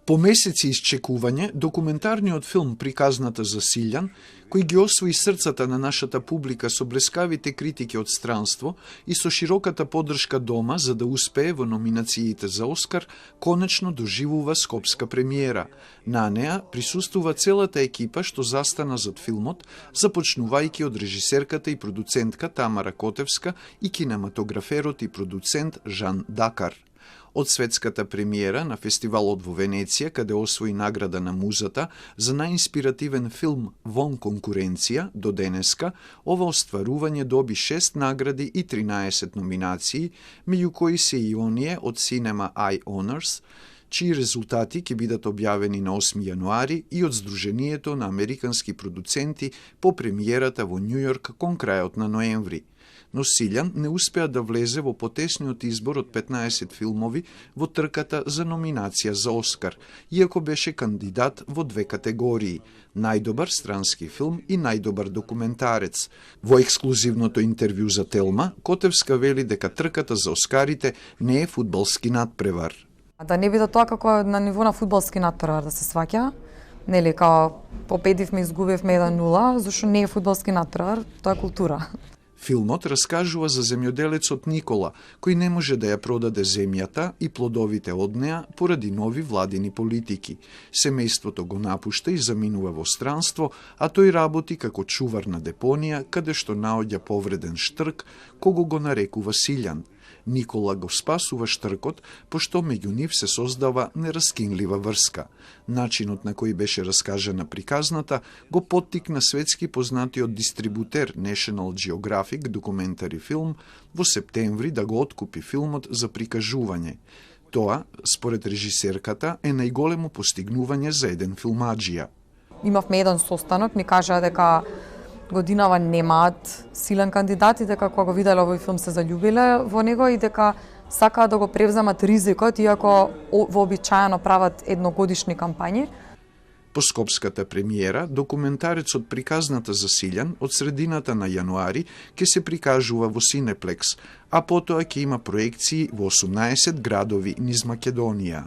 По месеци исчекување, документарниот филм Приказната за Силјан, кој ги освои срцата на нашата публика со блескавите критики од странство и со широката поддршка дома за да успее во номинациите за Оскар, конечно доживува скопска премиера. На неа присуствува целата екипа што застана зад филмот, започнувајќи од режисерката и продуцентка Тамара Котевска и кинематограферот и продуцент Жан Дакар. Од светската премиера на фестивалот во Венеција, каде освои награда на Музата за најинспиративен филм вон конкуренција до денеска, ова остварување доби 6 награди и 13 номинации, меѓу кои се и оние од Cinema Eye Honors, чии резултати ќе бидат објавени на 8 јануари и од Сдруженијето на американски продуценти по премиерата во Њујорк кон крајот на ноември. Но Силјан не успеа да влезе во потесниот избор од 15 филмови во трката за номинација за Оскар, иако беше кандидат во 2 категории – најдобар странски филм и најдобар документарец. Во ексклузивното интервју за Телма, Котевска вели дека трката за Оскарите не е фудбалски надпревар. Да не биде тоа како на ниво на фудбалски надпревар да се сваќа, нели, као победивме, изгубивме 1-0, зашто не е фудбалски надпревар, тоа е култура. Филмот раскажува за земјоделецот Никола, кој не може да ја продаде земјата и плодовите од неа поради нови владини политики. Семејството го напушта и заминува во странство, а тој работи како чувар на депонија, каде што наоѓа повреден штрк, кого го нарекува Силјан. Никола го спасува штркот, пошто меѓу нив се создава нераскинлива врска. Начинот на кој беше раскажана приказната го поттикна светски познатиот дистрибутер National Geographic документари филм во септември да го откупи филмот за прикажување. Тоа, според режисерката, е најголемо постигнување за еден филмаџија. Имавме еден состанок, ни кажаа дека годинава немаат силен кандидат и дека кога го виделе овој филм се заљубиле во него и дека сакаат да го превземат ризикот, иако вообичаено прават едногодишни кампањи. По скопската премиера, документарецот Приказната за Силјан од средината на јануари ќе се прикажува во Синеплекс, а потоа ќе има проекции во 18 градови низ Македонија.